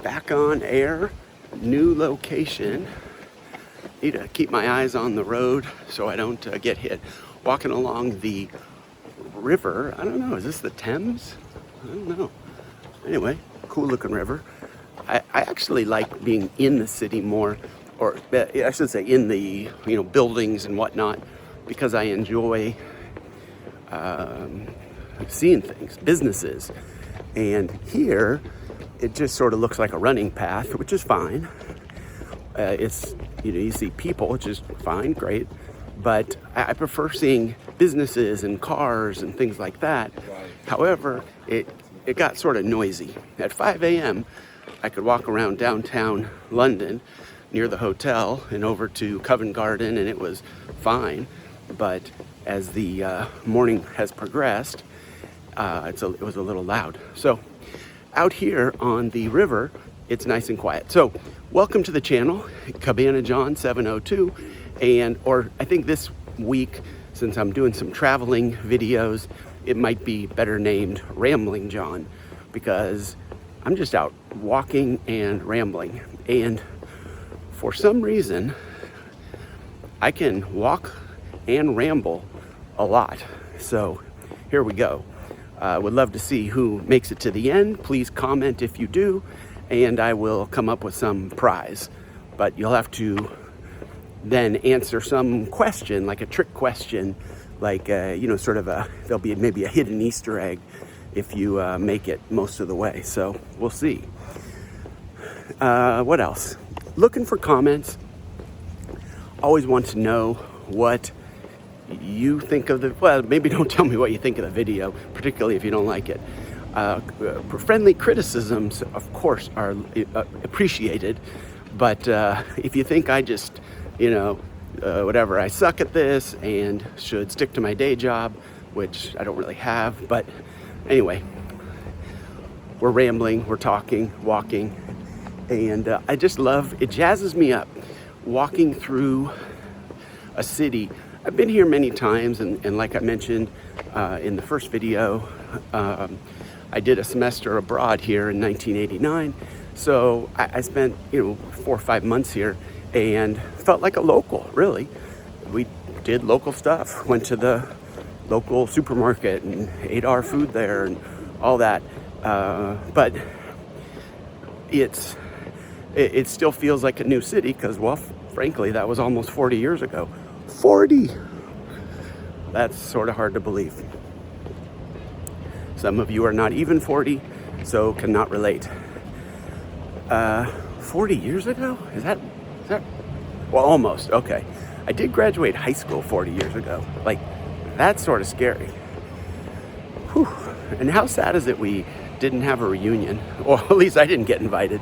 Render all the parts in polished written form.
Back on air, new location. Need to keep my eyes on the road so I don't get hit. Walking along the river. I don't know, is this the Thames? I don't know. Anyway, cool looking river. I actually like being in the city more, or I should say in the buildings and whatnot, because I enjoy seeing things, businesses. And here, it just sort of looks like a running path, which is fine. It's, you see people, which is fine, great. But I prefer seeing businesses and cars and things like that. However, it got sort of noisy. At 5 a.m., I could walk around downtown London near the hotel and over to Covent Garden, and it was fine. But as the morning has progressed, it was a little loud. So out here on the river, it's nice and quiet. So welcome to the channel, Cabana John 702. Or I think this week, since I'm doing some traveling videos, it might be better named Rambling John, because I'm just out walking and rambling. And for some reason, I can walk and ramble a lot. So here we go. Would love to see who makes it to the end. Please comment if you do, and I will come up with some prize. But you'll have to then answer some question, like a trick question, like, there'll be maybe a hidden Easter egg if you make it most of the way. So we'll see. What else? Looking for comments. Always want to know what you think of well, maybe don't tell me what you think of the video, particularly if you don't like it. Friendly criticisms, of course, are appreciated. But if you think I just, I suck at this and should stick to my day job, which I don't really have. But anyway, we're rambling, we're talking, walking, and I just love, it jazzes me up walking through a city. I've been here many times, and like I mentioned in the first video, I did a semester abroad here in 1989. So I spent, 4 or 5 months here and felt like a local, really. We did local stuff, went to the local supermarket and ate our food there and all that. But it still feels like a new city because, well, frankly, that was almost 40 years ago. 40! That's sort of hard to believe. Some of you are not even 40, so cannot relate. 40 years ago? Is that, well, almost, okay. I did graduate high school 40 years ago. Like, that's sort of scary. Whew. And how sad is it we didn't have a reunion? Or at least I didn't get invited.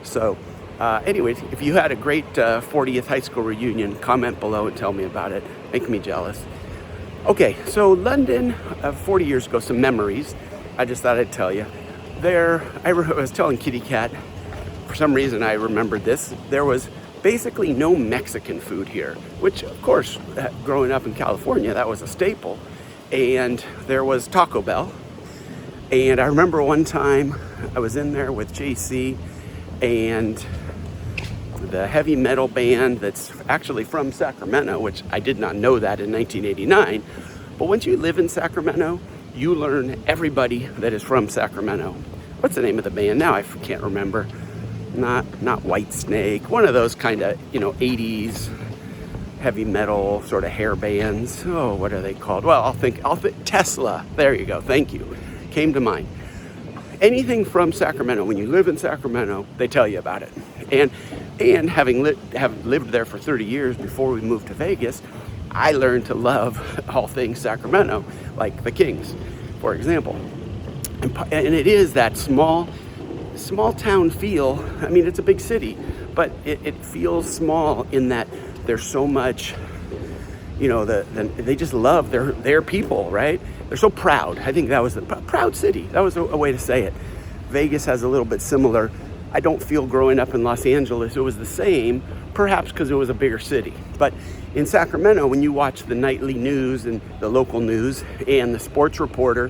So, anyways, if you had a great 40th high school reunion, comment below and tell me about it. Make me jealous. Okay, so London, 40 years ago, some memories. I just thought I'd tell you. I was telling Kitty Cat, for some reason I remembered this. There was basically no Mexican food here, which, of course, growing up in California, that was a staple. And there was Taco Bell. And I remember one time I was in there with JC and the heavy metal band that's actually from Sacramento, which I did not know that in 1989. But once you live in Sacramento, you learn everybody that is from Sacramento. What's the name of the band now? I can't remember. Not White Snake. One of those kind of, 80s heavy metal sort of hair bands. Oh, what are they called? Well, I'll think Tesla. There you go. Thank you. Came to mind. Anything from Sacramento, when you live in Sacramento, they tell you about it. And having lived there for 30 years before we moved to Vegas, I learned to love all things Sacramento, like the Kings, for example. And it is that small town feel. I mean, it's a big city, but it feels small in that there's so much, they just love their people, right? They're so proud. I think that was the proud city. That was a way to say it. Vegas has a little bit similar. I don't feel growing up in Los Angeles it was the same, perhaps because it was a bigger city. But in Sacramento, when you watch the nightly news and the local news and the sports reporter,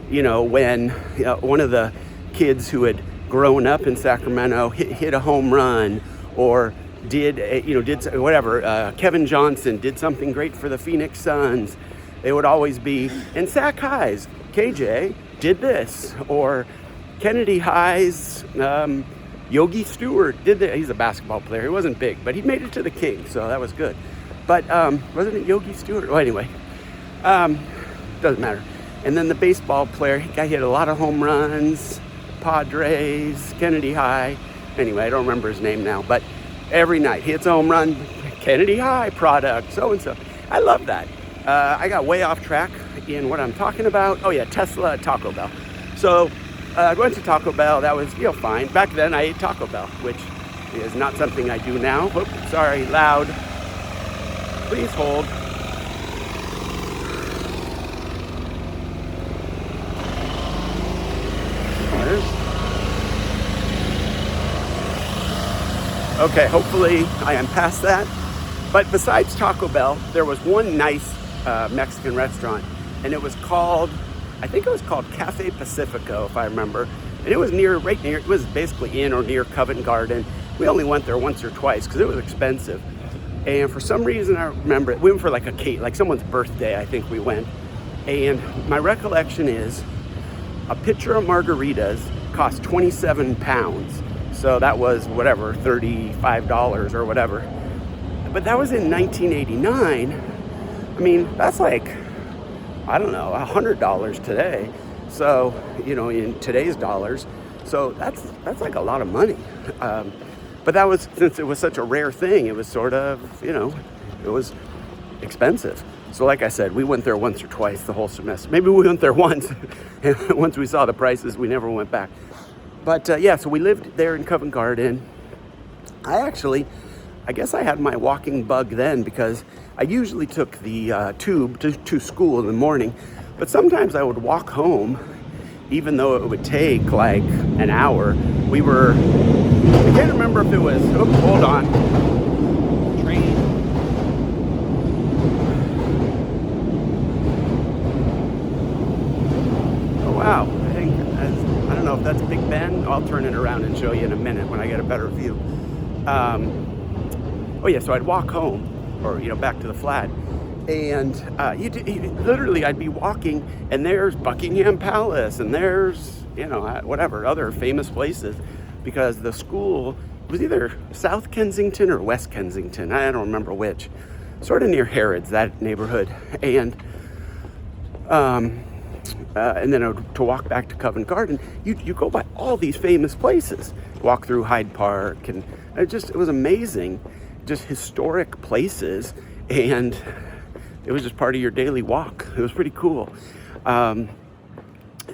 when one of the kids who had growing up in Sacramento hit a home run, or did whatever. Kevin Johnson did something great for the Phoenix Suns. It would always be, and Sac High's KJ did this, or Kennedy High's Yogi Stewart did that. He's a basketball player. He wasn't big, but he made it to the Kings, so that was good. But wasn't it Yogi Stewart? Well, anyway, doesn't matter. And then the baseball player, he hit a lot of home runs. Padres, Kennedy High. Anyway, I don't remember his name now, but every night hits a home run, Kennedy High product, so and so. I love that. I got way off track in what I'm talking about. Oh yeah, Tesla at Taco Bell. So I went to Taco Bell. That was fine. Back then I ate Taco Bell, which is not something I do now. Oops, sorry, loud. Please hold. Okay, hopefully I am past that. But besides Taco Bell, there was one nice Mexican restaurant, and it was called, I think it was called Cafe Pacifico, if I remember. And it was right near, it was basically in or near Covent Garden. We only went there once or twice because it was expensive. And for some reason, I remember it. We went for like a cake, like someone's birthday, I think we went. And my recollection is a pitcher of margaritas cost 27 pounds. So that was whatever, $35 or whatever. But that was in 1989. I mean, that's like, I don't know, $100 today. So, in today's dollars. So that's like a lot of money. But that was, since it was such a rare thing, it was sort of, it was expensive. So like I said, we went there once or twice the whole semester. Maybe we went there once. And once we saw the prices, we never went back. But so we lived there in Covent Garden. I guess I had my walking bug then, because I usually took the tube to school in the morning. But sometimes I would walk home, even though it would take like an hour. I can't remember if it was, hold on. Train. Oh, wow. I don't know if that's Big Ben. I'll turn it around and show you in a minute when I get a better view. So I'd walk home, or back to the flat, and literally I'd be walking, and there's Buckingham Palace, and there's whatever other famous places, because the school was either South Kensington or West Kensington. I don't remember which. Sort of near Harrods, that neighborhood, and then to walk back to Covent Garden, you go by all these famous places. Walk through Hyde Park, and it was amazing, just historic places, and it was just part of your daily walk. It was pretty cool. So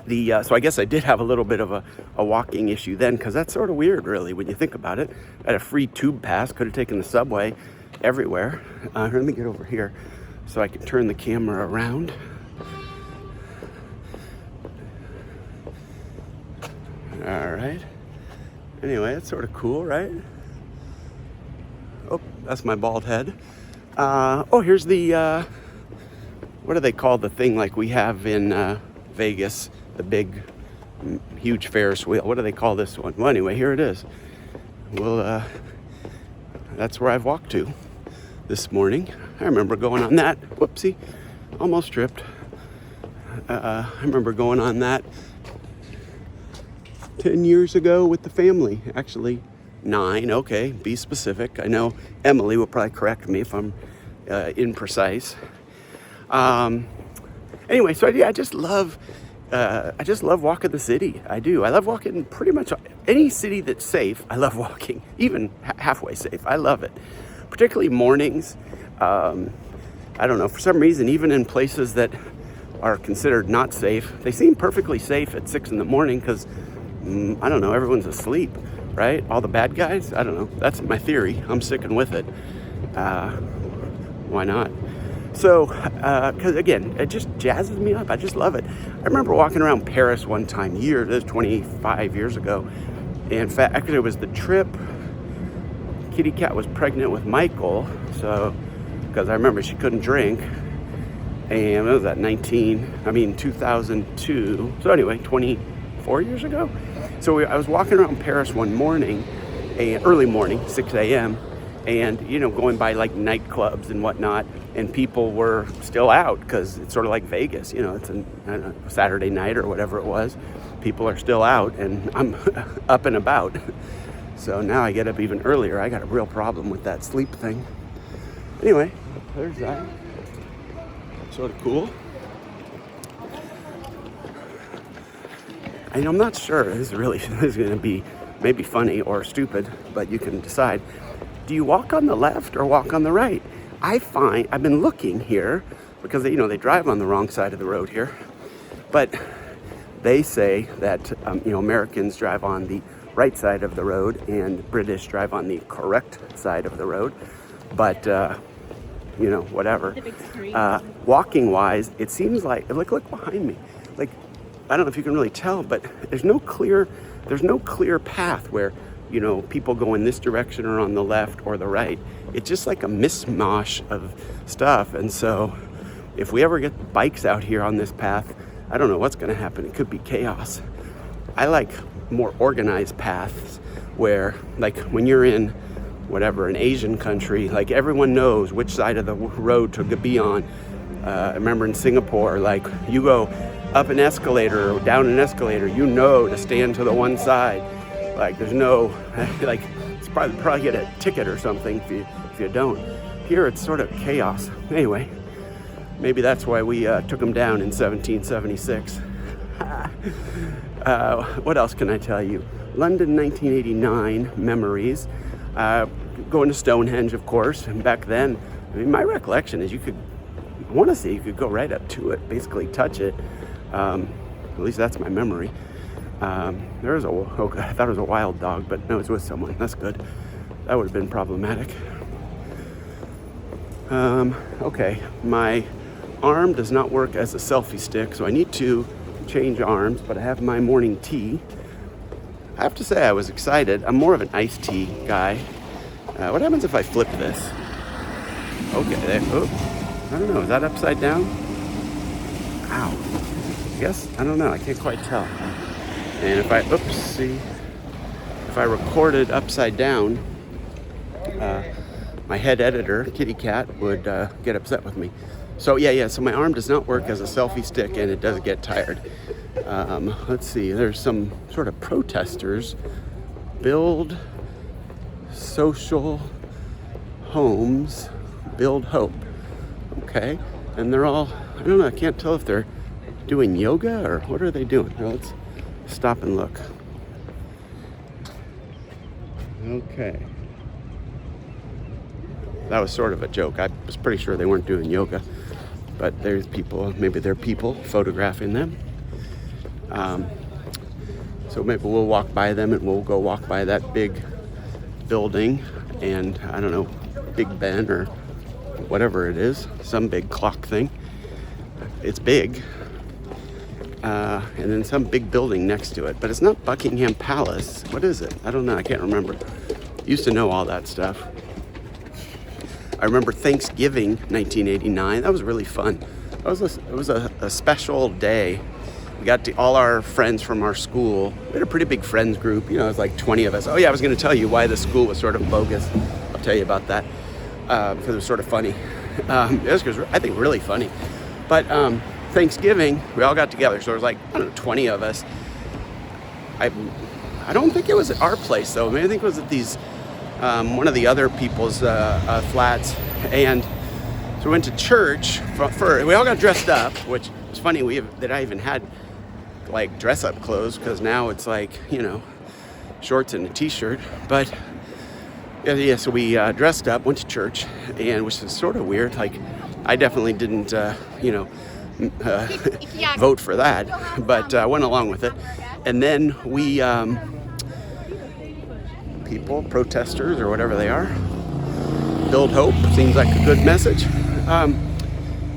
I guess I did have a little bit of a walking issue then, because that's sort of weird, really, when you think about it. I had a free tube pass, could have taken the subway everywhere. Let me get over here so I can turn the camera around. All right. Anyway, it's sort of cool, right? Oh, that's my bald head. Here's the, what do they call the thing like we have in Vegas? The big, huge Ferris wheel. What do they call this one? Well, anyway, here it is. Well, that's where I've walked to this morning. I remember going on that. Whoopsie, almost tripped. I remember going on that 10 years ago with the family. Actually, 9. Okay, be specific. I know Emily will probably correct me if I'm imprecise. Anyway, so I just love walking the city. I do. I love walking pretty much any city that's safe. I love walking, even halfway safe. I love it, particularly mornings. I don't know, for some reason, even in places that are considered not safe, they seem perfectly safe at 6 a.m. because I don't know, everyone's asleep, right? All the bad guys. I don't know. That's my theory. I'm sticking with it. Why not? So, because again, it just jazzes me up. I just love it. I remember walking around Paris one time, 25 years ago. In fact, actually, it was the trip. Kitty Cat was pregnant with Michael, so, because I remember she couldn't drink. And what was that, 2002. So anyway, 4 years ago. So I was walking around Paris one morning, early morning, 6 a.m., and, going by like nightclubs and whatnot, and people were still out because it's sort of like Vegas, it's a Saturday night or whatever it was. People are still out, and I'm up and about. So now I get up even earlier. I got a real problem with that sleep thing. Anyway, there's that. Sort of cool. And I'm not sure. This is going to be maybe funny or stupid, but you can decide. Do you walk on the left or walk on the right? I've been looking here because they drive on the wrong side of the road here, but they say that Americans drive on the right side of the road and British drive on the correct side of the road. But whatever. Walking wise, it seems like look behind me. Like, I don't know if you can really tell, but there's no clear path where people go in this direction or on the left or the right. It's just like a mishmash of stuff. And so if we ever get bikes out here on this path, I don't know what's going to happen. It could be chaos. I like more organized paths where, like, when you're in whatever, an Asian country, like, everyone knows which side of the road to be on. I remember in Singapore, like, you go up an escalator or down an escalator, to stand to the one side. Like, there's no, like, it's probably get a ticket or something if you don't. Here it's sort of chaos. Anyway, maybe that's why we took them down in 1776. What else can I tell you? London 1989 memories. Going to Stonehenge, of course. And back then, my recollection is you could go right up to it, basically touch it. At least that's my memory. I thought it was a wild dog, but no, it was with someone. That's good. That would have been problematic. Okay, my arm does not work as a selfie stick, so I need to change arms, but I have my morning tea. I have to say I was excited. I'm more of an iced tea guy. What happens if I flip this? Okay, I don't know, is that upside down? Ow. I guess, I don't know, I can't quite tell. And if I recorded upside down, my head editor, Kitty Cat, would get upset with me. So so my arm does not work as a selfie stick, and it does get tired. Let's see, there's some sort of protesters. Build social homes, build hope. Okay, and they're all, I don't know, I can't tell if they're doing yoga or what are they doing. Now let's stop and look. Okay. That was sort of a joke. I was pretty sure they weren't doing yoga, but there's people, maybe they're people photographing them. So maybe we'll walk by them and we'll go walk by that big building and, I don't know, Big Ben or whatever it is, some big clock thing. It's big. And then some big building next to it, but it's not Buckingham Palace. What is it? I don't know. I can't remember. Used to know all that stuff. I remember Thanksgiving 1989. That was really fun. It was a special day. We got all our friends from our school. We had a pretty big friends group. It was like 20 of us. Oh yeah, I was going to tell you why the school was sort of bogus. I'll tell you about that because it was sort of funny. It was, I think, really funny. But Thanksgiving, we all got together. So there was like, I don't know, 20 of us. I don't think it was at our place though. I mean, I think it was at these one of the other people's flats. And so we went to church. We all got dressed up, which is funny that I even had like dress up clothes, because now it's like, shorts and a t-shirt. But so we dressed up, went to church, and which is sort of weird. Like, I definitely didn't, vote for that, but went along with it. And then we, protesters or whatever they are, build hope, seems like a good message.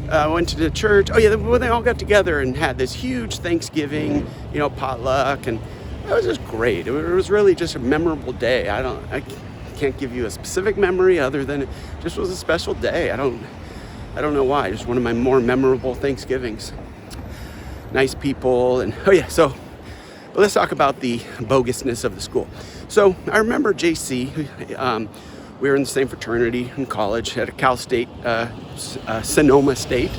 Went to the church. Oh yeah, they all got together and had this huge Thanksgiving, potluck, and it was just great. It was really just a memorable day. I can't give you a specific memory other than it just was a special day. I don't know why. Just one of my more memorable Thanksgivings. Nice people, and but But let's talk about the bogusness of the school. So I remember JC, we were in the same fraternity in college at a Cal State, Sonoma State.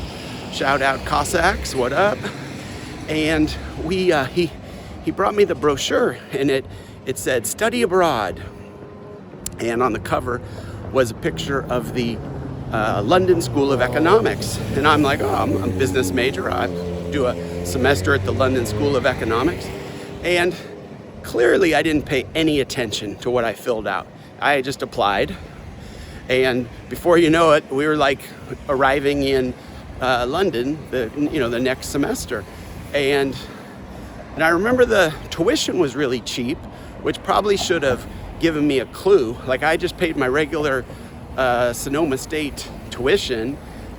Shout out Cossacks, what up? And he brought me the brochure, and it said study abroad. And on the cover was a picture of the London School of Economics. And I'm like, oh, I'm a business major. I do a semester at the London School of Economics. And clearly I didn't pay any attention to what I filled out. I just applied. And before you know it, we were like arriving in London, the next semester. And I remember the tuition was really cheap, which probably should have given me a clue. Like I just paid my regular Sonoma State tuition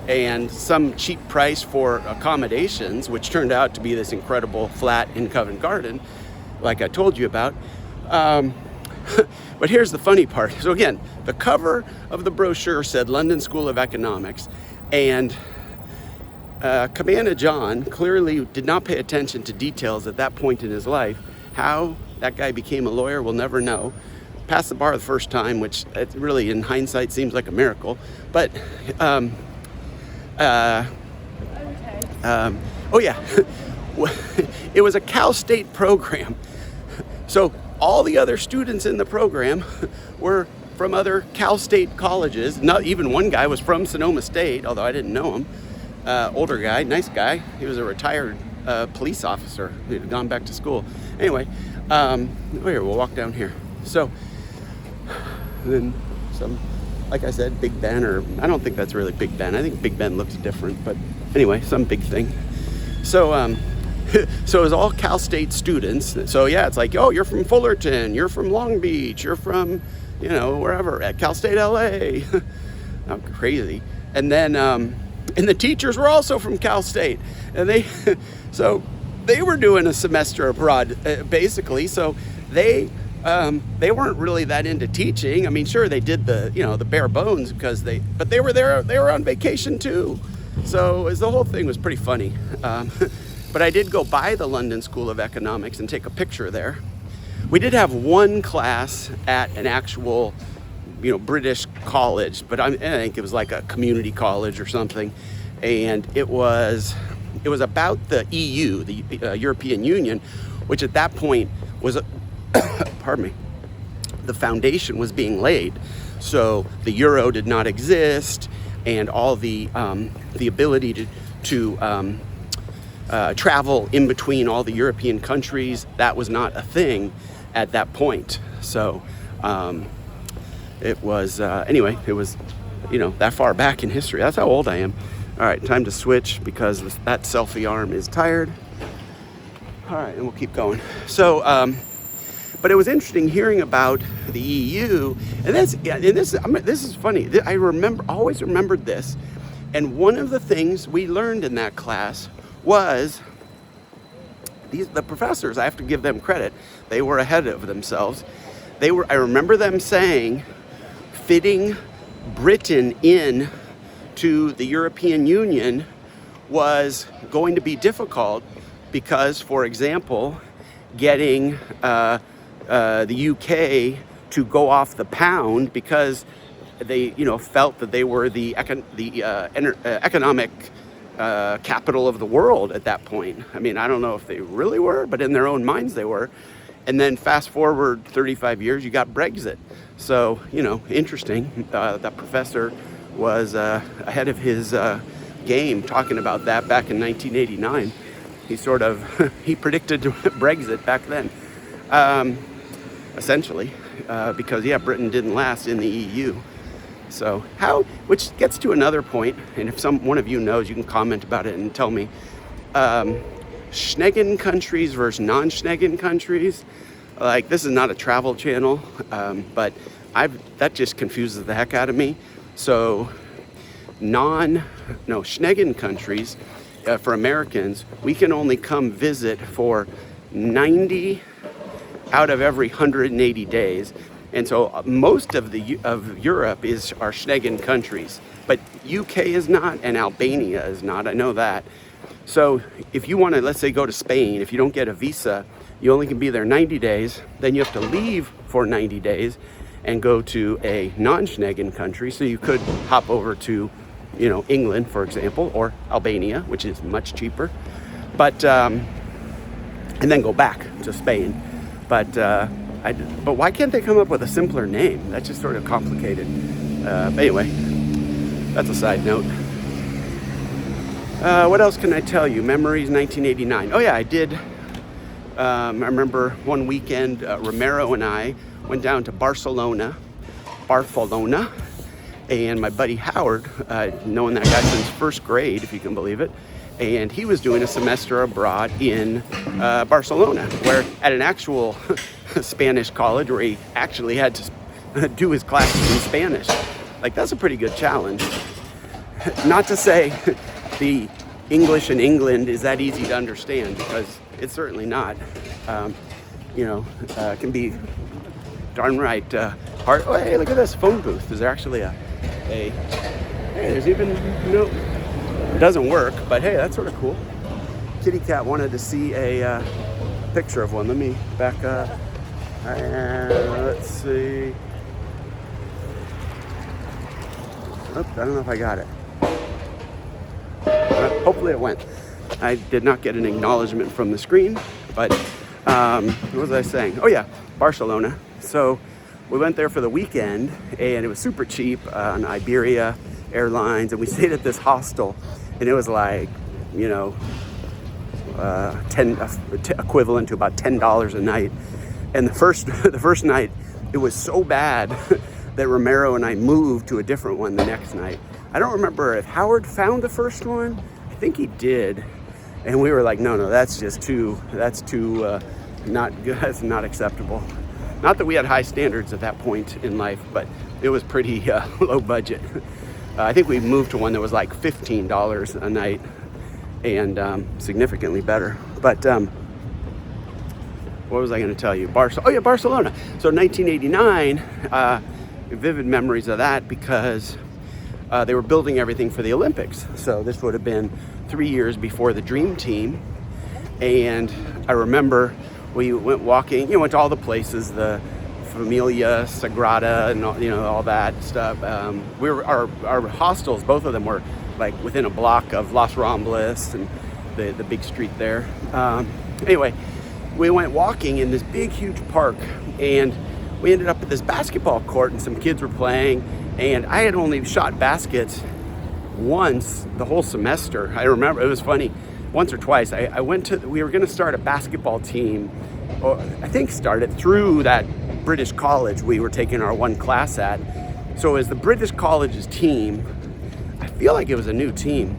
and some cheap price for accommodations, which turned out to be this incredible flat in Covent Garden, like I told you about. But here's the funny part. So again, the cover of the brochure said London School of Economics, and Cabana John clearly did not pay attention to details at that point in his life. How that guy became a lawyer, we'll never know. Passed the bar the first time, which it really in hindsight seems like a miracle. But oh yeah, it was a Cal State program. So all the other students in the program were from other Cal State colleges. Not even one guy was from Sonoma State, although I didn't know him. Older guy, nice guy. He was a retired police officer. He had gone back to school. Anyway, here, we'll walk down here. So then some, like I said, Big Ben, or I don't think that's really Big Ben. I think Big Ben looks different, but anyway, some big thing. So, so it was all Cal State students. So yeah, it's like, oh, you're from Fullerton, you're from Long Beach, you're from, wherever, at Cal State LA. Not crazy. And then, and the teachers were also from Cal State. And so they were doing a semester abroad, basically. So they weren't really that into teaching. I mean, sure, they did the bare bones but they were there, they were on vacation too. So the whole thing was pretty funny. But I did go by the London School of Economics and take a picture there. We did have one class at an actual, British college, but I think it was like a community college or something. And it was about the EU, the European Union, which at that point was, pardon me, the foundation was being laid. So the euro did not exist, and all the ability to travel in between all the European countries, that was not a thing at that point. So it was, anyway, it was, that far back in history. That's how old I am. All right, time to switch because that selfie arm is tired. All right, and we'll keep going. So, but it was interesting hearing about the EU, and this is funny. I always remembered this, and one of the things we learned in that class was the professors. I have to give them credit. They were ahead of themselves. I remember them saying, fitting Britain in to the European Union was going to be difficult because, for example, getting the UK to go off the pound because they, felt that they were the economic capital of the world at that point. I mean, I don't know if they really were, but in their own minds they were. And then fast forward 35 years, you got Brexit. So, interesting. That professor was ahead of his game talking about that back in 1989. He predicted Brexit back then, essentially, because, Britain didn't last in the EU. So which gets to another point, and if one of you knows, you can comment about it and tell me. Schengen countries versus non-Schengen countries. Like, this is not a travel channel, but that just confuses the heck out of me. So Schengen countries, for Americans, we can only come visit for 90 out of every 180 days. And so most of Europe are Schengen countries, but UK is not, and Albania is not. I know that. So if you want to, let's say, go to Spain, if you don't get a visa, you only can be there 90 days. Then you have to leave for 90 days and go to a non-Schengen country. So you could hop over to, England, for example, or Albania, which is much cheaper. But, and then go back to Spain. But why can't they come up with a simpler name? That's just sort of complicated. But anyway, that's a side note. What else can I tell you? Memories 1989. Oh yeah, I did. I remember one weekend, Romero and I went down to Barcelona, and my buddy Howard, knowing that guy since first grade, if you can believe it, and he was doing a semester abroad in Barcelona, where at an actual Spanish college where he actually had to do his classes in Spanish. Like, that's a pretty good challenge. Not to say the English in England is that easy to understand, because it's certainly not. It can be darn right hard. Oh, hey, look at this phone booth. There's actually hey, there's even, it doesn't work, but hey, that's sort of cool. Kitty Cat wanted to see a picture of one. Let me back up. Let's see. Oops, I don't know if I got it. Hopefully it went. I did not get an acknowledgement from the screen, but what was I saying? Oh yeah, Barcelona. So we went there for the weekend, and it was super cheap on Iberia Airlines, and we stayed at this hostel, and it was like, equivalent to about $10 a night. And the first night, it was so bad that Romero and I moved to a different one the next night. I don't remember if Howard found the first one. I think he did. And we were like, no, that's too not good. That's not acceptable. Not that we had high standards at that point in life, but it was pretty low budget. I think we moved to one that was like $15 a night, and significantly better. But what was I going to tell you? Barcelona. So 1989, vivid memories of that, because they were building everything for the Olympics. So this would have been 3 years before the Dream Team. And I remember we went walking, went to all the places, the Familia, Sagrada, and all that stuff. Our hostels, both of them were like within a block of Los Rambles and the big street there. Anyway, we went walking in this big, huge park, and we ended up at this basketball court, and some kids were playing, and I had only shot baskets once the whole semester. I remember, it was funny, once or twice. We were going to start a basketball team, or I think started through that British college we were taking our one class at. So as the British college's team, I feel like it was a new team.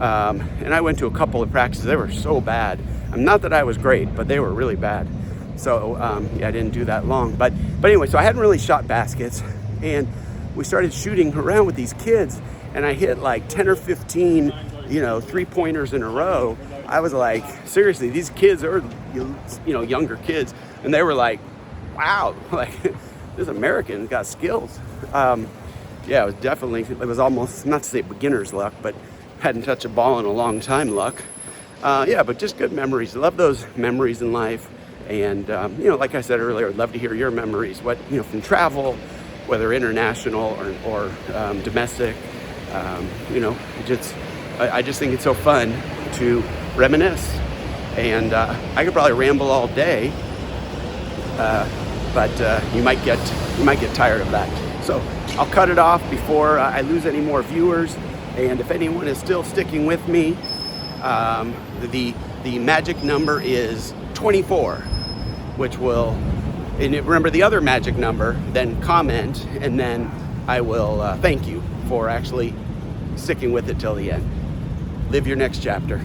And I went to a couple of practices. They were so bad. Not that I was great, but they were really bad. So I didn't do that long. But anyway, so I hadn't really shot baskets, and we started shooting around with these kids, and I hit like 10 or 15, 3-pointers in a row. I was like, seriously, these kids are, younger kids, and they were like, wow, like this American got skills. It was almost, not to say beginner's luck, but hadn't touched a ball in a long time luck. But just good memories. I love those memories in life. And, like I said earlier, I'd love to hear your memories, from travel, whether international or domestic. I just think it's so fun to reminisce. And I could probably ramble all day, but you might get tired of that. So I'll cut it off before I lose any more viewers. And if anyone is still sticking with me, the magic number is 24, which will, and remember the other magic number, then comment, and then I will thank you for actually sticking with it till the end. Live your next chapter.